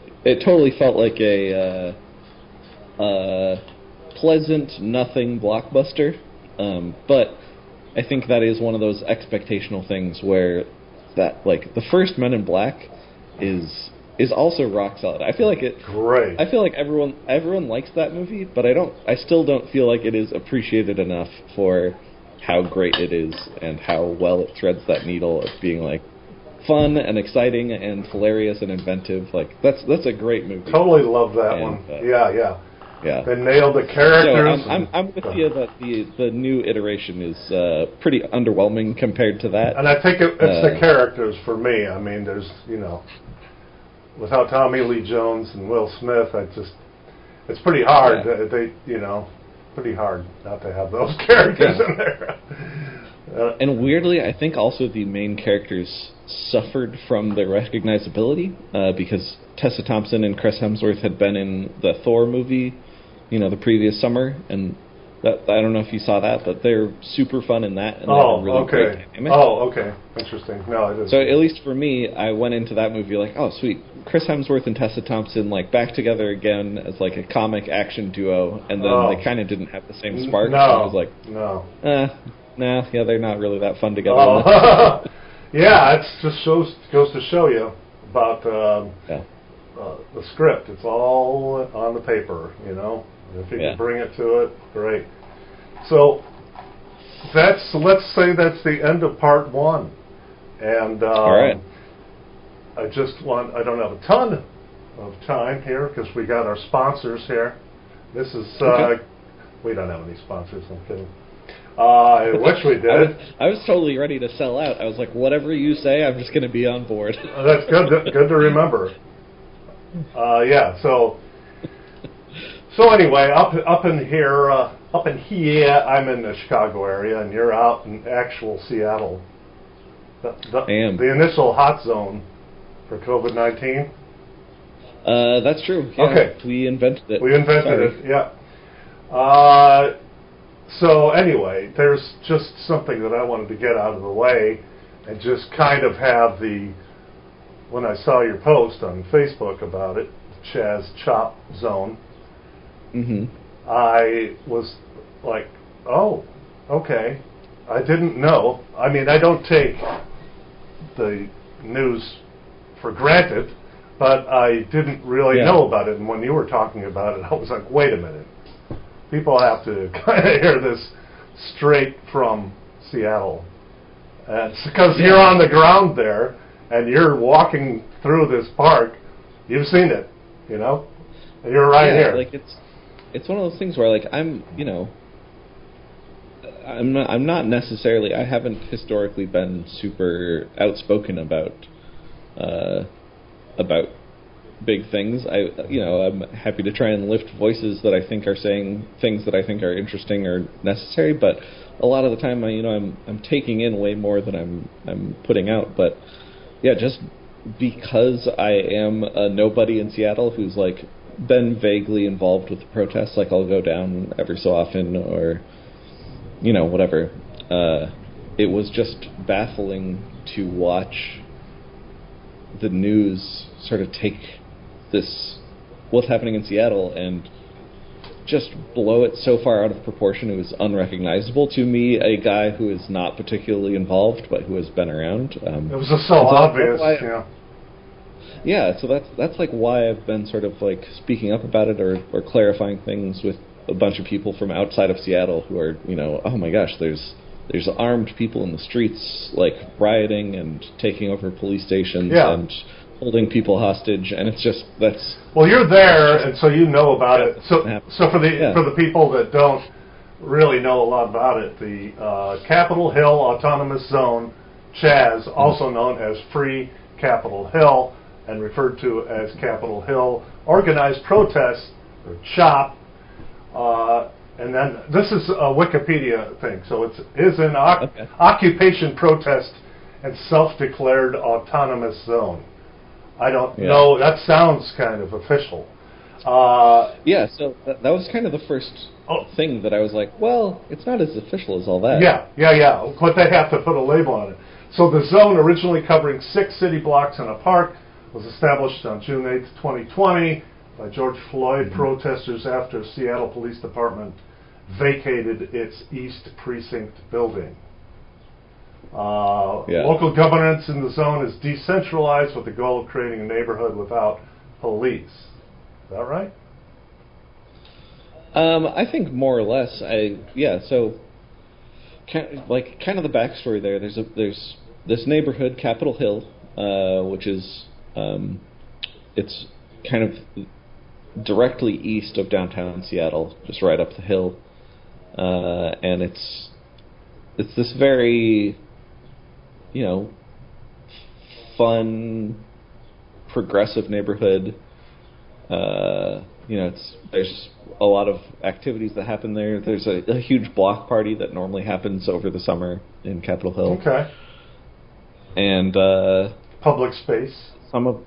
totally felt like a pleasant nothing blockbuster. But I think that is one of those expectational things where that like the first Men in Black is also rock solid. I feel like it. Great. I feel like everyone likes that movie, but I still don't feel like it is appreciated enough for how great it is and how well it threads that needle of being like fun and exciting and hilarious and inventive. Like that's a great movie. Totally love that one. Yeah. They nailed the characters. So I'm with you that the new iteration is pretty underwhelming compared to that. And I think it's the characters for me. I mean, there's without Tommy Lee Jones and Will Smith, it's pretty hard. Pretty hard not to have those characters in there. And weirdly, I think also the main characters suffered from their recognizability because Tessa Thompson and Chris Hemsworth had been in the Thor movie, the previous summer, and I don't know if you saw that, but they're super fun in that, and they have a really great dynamic. Oh, okay. Interesting. No, I didn't. So at least for me, I went into that movie like, oh, sweet. Chris Hemsworth and Tessa Thompson back together again as a comic action duo, and then they kind of didn't have the same spark. No, so I was like, yeah, they're not really that fun together. Yeah, it just goes to show you about the script. It's all on the paper, If you can bring it to it, great. So let's say that's the end of part one, and all right. I don't have a ton of time here because we got our sponsors here. This is we don't have any sponsors. I'm kidding. I wish we did. I was totally ready to sell out. I was like, whatever you say, I'm just going to be on board. That's good to remember. So anyway, up in here, I'm in the Chicago area, and you're out in actual Seattle. I am. The initial hot zone for COVID-19. That's true. Yeah, okay. We invented it. It, yeah. So anyway, there's just something that I wanted to get out of the way and just kind of have when I saw your post on Facebook about it, Chaz Chop Zone, I was like, oh, okay. I didn't know. I mean, I don't take the news for granted, but I didn't really know about it. And when you were talking about it, I was like, wait a minute. People have to kind of hear this straight from Seattle. Because you're on the ground there, and you're walking through this park. You've seen it, And you're right here. It's one of those things where I'm necessarily. I haven't historically been super outspoken about big things. I'm happy to try and lift voices that I think are saying things that I think are interesting or necessary, but a lot of the time, I'm taking in way more than I'm putting out. But yeah, just because I am a nobody in Seattle who's been vaguely involved with the protests, I'll go down every so often or whatever. It was just baffling to watch the news sort of take what's happening in Seattle and just blow it so far out of proportion it was unrecognizable to me, a guy who is not particularly involved but who has been around. It was just so obvious, Yeah, so that's why I've been sort of speaking up about it or clarifying things with a bunch of people from outside of Seattle who are, oh my gosh, there's armed people in the streets rioting and taking over police stations and holding people hostage, and it's just well, you're there, and so you know about it. So for the people that don't really know a lot about it, the Capitol Hill Autonomous Zone, Chaz, also known as Free Capitol Hill, and referred to as Capitol Hill Organized Protest, or CHOP. And then this is a Wikipedia thing, so it is an occupation protest and self-declared autonomous zone. I don't know. That sounds kind of official. So that was kind of the first thing that I was like, well, it's not as official as all that. Yeah. But they have to put a label on it. So the zone, originally covering 6 city blocks and a park, was established on June 8th, 2020 by George Floyd protesters after Seattle Police Department vacated its East Precinct building. Local governance in the zone is decentralized with the goal of creating a neighborhood without police. Is that right? I think more or less. So kind of the backstory there. There's this neighborhood, Capitol Hill, which is it's kind of directly east of downtown Seattle, just right up the hill, and it's this very fun, progressive neighborhood. There's a lot of activities that happen there. There's a huge block party that normally happens over the summer in Capitol Hill. Okay. And public space. So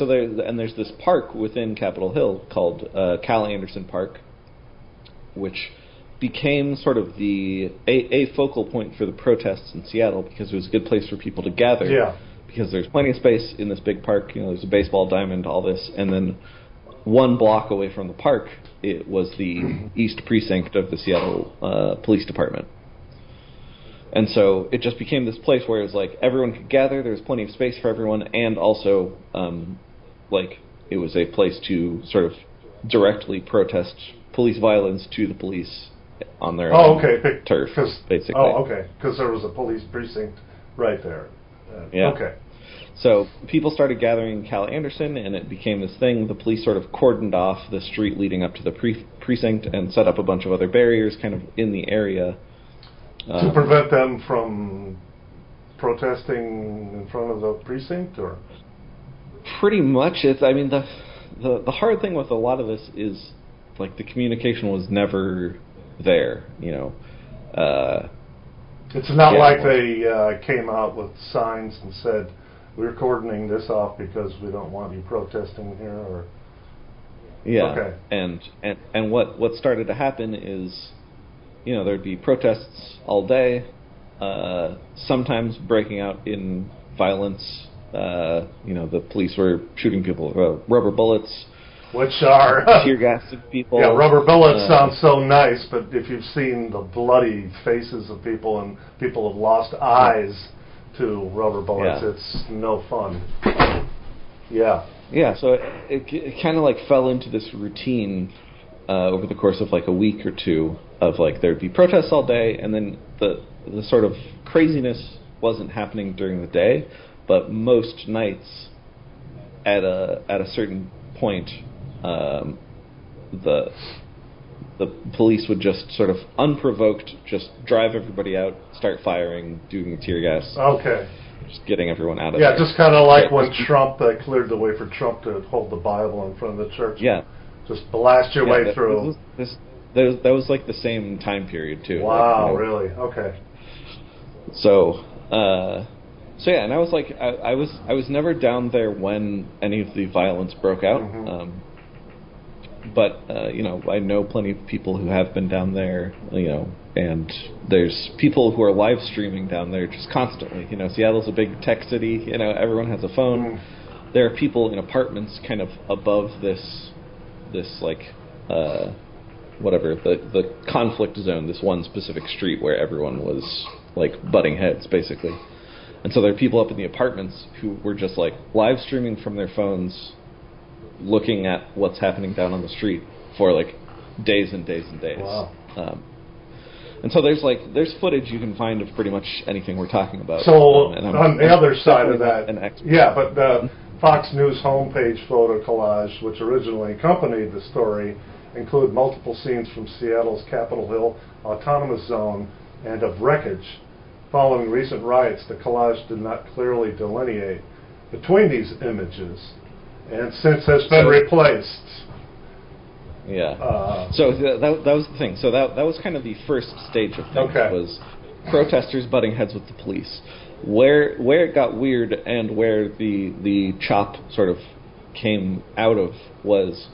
there's this park within Capitol Hill called Cal Anderson Park, which became sort of a focal point for the protests in Seattle because it was a good place for people to gather. Yeah. Because there's plenty of space in this big park. There's a baseball diamond, all this, and then 1 block away from the park, it was the East Precinct of the Seattle Police Department. And so it just became this place where it was like everyone could gather, there was plenty of space for everyone, and also it was a place to sort of directly protest police violence to the police on their own turf, basically. Oh, okay, because there was a police precinct right there. Yeah. Okay. So people started gathering in Cal Anderson, and it became this thing. The police sort of cordoned off the street leading up to the precinct and set up a bunch of other barriers kind of in the area. To prevent them from protesting in front of the precinct, or? Pretty much. The hard thing with a lot of this is, like, the communication was never there, It's not like they came out with signs and said, we're cordoning this off because we don't want you protesting here, or... Yeah. Okay. And what started to happen is, there'd be protests all day, sometimes breaking out in violence. The police were shooting people with rubber bullets, which are tear gassing people. Yeah, rubber bullets sound so nice, but if you've seen the bloody faces of people and people have lost eyes to rubber bullets, it's no fun. Yeah. Yeah, so it kind of like fell into this routine over the course of like a week or two of like there'd be protests all day, and then the sort of craziness wasn't happening during the day, but most nights at a certain point, the police would just sort of unprovoked just drive everybody out, start firing, doing tear gas. Okay. Just getting everyone out of there. Yeah, just kind of like when Trump cleared the way for Trump to hold the Bible in front of the church. Yeah. Just blast your way through. That was like the same time period too. Wow, like, really? Okay. So yeah, and I was like, I was never down there when any of the violence broke out. Mm-hmm. But I know plenty of people who have been down there, and there's people who are live streaming down there just constantly. Seattle's a big tech city. Everyone has a phone. Mm. There are people in apartments kind of above this like whatever the conflict zone, this one specific street where everyone was like butting heads, basically. And so there are people up in the apartments who were just like live streaming from their phones, looking at what's happening down on the street for like days and days and days. Wow. And so there's footage you can find of pretty much anything we're talking about. So on the other side of that, but the Fox News homepage photo collage, which originally accompanied the story, include multiple scenes from Seattle's Capitol Hill Autonomous Zone and of wreckage. Following recent riots, the collage did not clearly delineate between these images, and since has been replaced. Yeah. So that was the thing. So that was kind of the first stage of things. Okay. Was protesters butting heads with the police. Where it got weird and where the chop sort of came out of was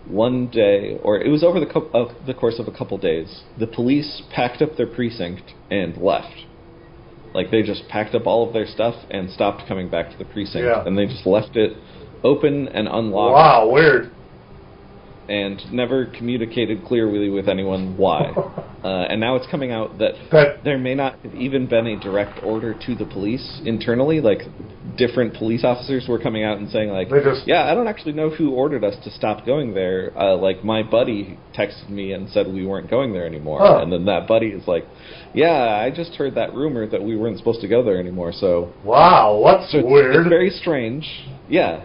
one day, or it was over the course of a couple days, the police packed up their precinct and left. Like, they just packed up all of their stuff and stopped coming back to the precinct. Yeah. And they just left it open and unlocked. Wow, weird. And never communicated clearly with anyone why. And now it's coming out that there may not have even been a direct order to the police internally. Like, different police officers were coming out and saying, like, I don't actually know who ordered us to stop going there. Like, my buddy texted me and said we weren't going there anymore. Huh. And then that buddy is like, I just heard that rumor that we weren't supposed to go there anymore. So wow, that's weird. It's very strange. Yeah.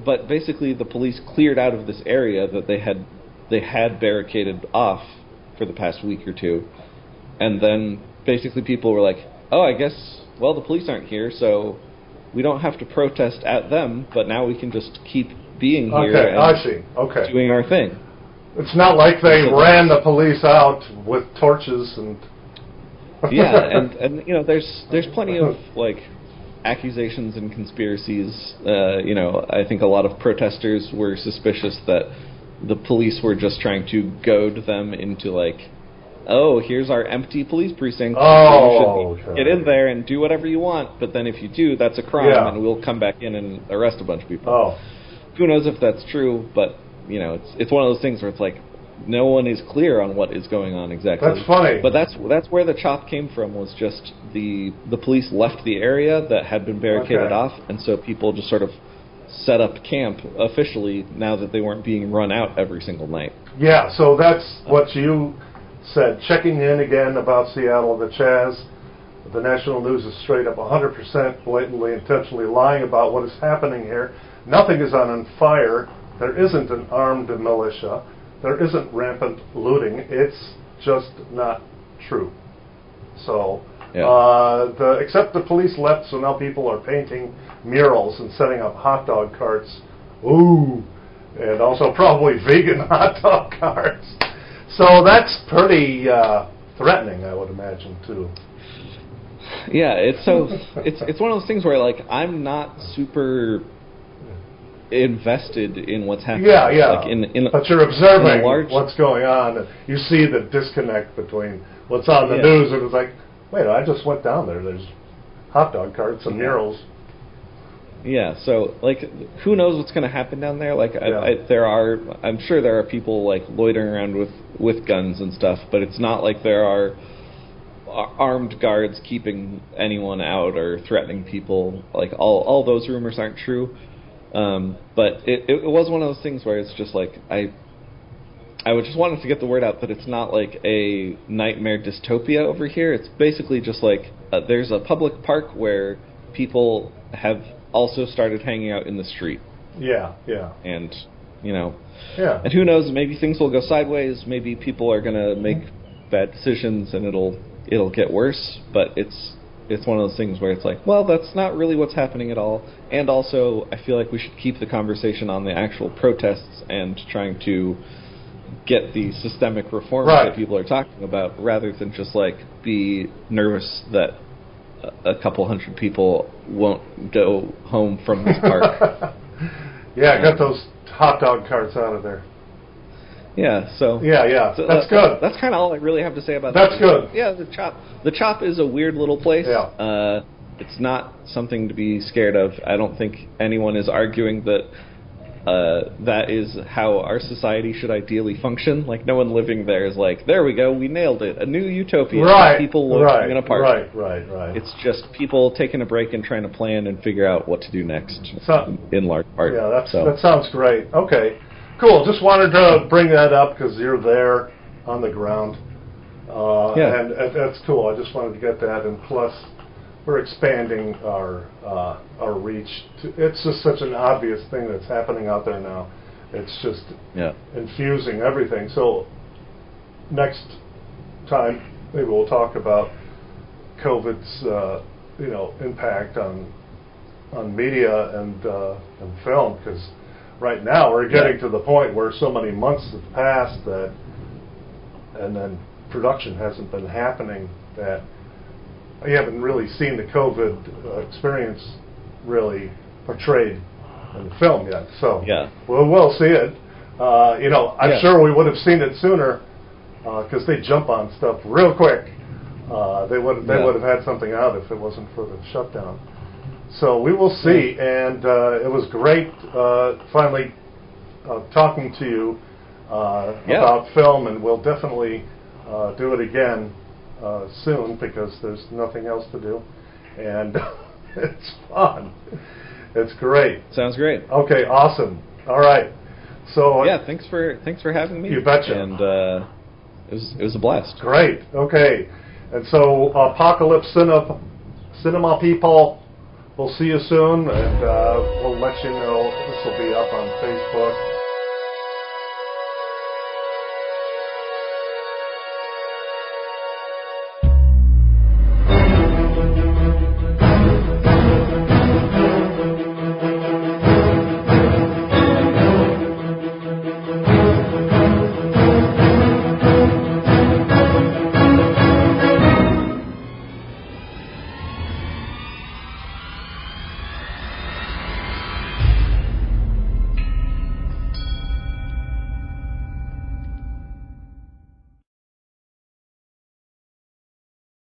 But basically, the police cleared out of this area that they had barricaded off for the past week or two, and then basically people were like, "Oh, I guess the police aren't here, so we don't have to protest at them, but now we can just keep being here Okay, and I see. Okay. doing our thing. It's not like they ran the police out with torches and... Yeah, and you know, there's plenty of like accusations and conspiracies. You know, I think a lot of protesters were suspicious that the police were just trying to goad them into like, oh, here's our empty police precinct. Oh, so you should get in there and do whatever you want. But then if you do, that's a crime, Yeah. and we'll come back in and arrest a bunch of people. Oh, Who knows if that's true? But you know, it's one of those things where it's like no one is clear on what is going on exactly. that's funny. But that's where the chop came from, was just the police left the area that had been barricaded Okay. off, and so people just sort of set up camp officially now that they weren't being run out every single night. Yeah, so that's what you said. Checking in again about Seattle, the Chaz, the national news is straight up 100% blatantly, intentionally lying about what is happening here. Nothing is on fire. There isn't an armed militia. There isn't rampant looting. It's just not true. So, Yeah. except the police left, so now people are painting murals and setting up hot dog carts. Ooh, and also probably vegan hot dog carts. So that's pretty threatening, I would imagine, too. Yeah, it's one of those things where like I'm not super invested in what's happening. Yeah, yeah. Like in but you're observing in a large- what's going on. You see the disconnect between what's on the Yeah. news and it's like, wait, I just went down there. There's hot dog carts and murals. Yeah, so like, who knows what's going to happen down there? Like, I'm sure there are people like loitering around with guns and stuff, but it's not like there are armed guards keeping anyone out or threatening people. Like, all those rumors aren't true. But it was one of those things where it's just like I would just wanted to get the word out that it's not like a nightmare dystopia over here. It's basically just like there's a public park where people have also started hanging out in the street. Yeah, yeah. And, you know, Yeah. and who knows, maybe things will go sideways, maybe people are going to make bad decisions and it'll get worse, but it's one of those things where it's like, well, that's not really what's happening at all. And also, I feel like we should keep the conversation on the actual protests and trying to get the systemic reforms Right. that people are talking about, rather than just like be nervous that a couple hundred people won't go home from this park. Yeah, get those hot dog carts out of there. Yeah, so Yeah, yeah. so That's good. That's kind of all I really have to say about That's that. good. Yeah, the chop is a weird little place. Yeah. It's not something to be scared of. I don't think anyone is arguing that that is how our society should ideally function. Like, no one living there is like, there we go, we nailed it, a new utopia. Right. People living in a park. Right. It's just people taking a break and trying to plan and figure out what to do next, So- in large part. Yeah, So, that sounds great. Okay, cool. Just wanted to bring that up because you're there on the ground. Yeah. And that's cool. I just wanted to get that. And plus, we're expanding our reach. It's just such an obvious thing that's happening out there now. It's just yeah. infusing everything. So next time, maybe we'll talk about COVID's impact on media and film, because right now we're getting to the point where so many months have passed and then production hasn't been happening, that you haven't really seen the COVID experience really portrayed in the film yet. So Yeah. we'll see it. I'm Yeah. sure we would have seen it sooner, because they jump on stuff real quick. They would have had something out if it wasn't for the shutdown. So we will see, and it was great finally talking to you about film, and we'll definitely do it again soon, because there's nothing else to do, and it's fun. It's great. Sounds great. Okay, awesome. All right. So Yeah, thanks for having me. You betcha. And it was a blast. great. Okay, and so Apocalypse Cinema people, we'll see you soon, and we'll let you know. This will be up on Facebook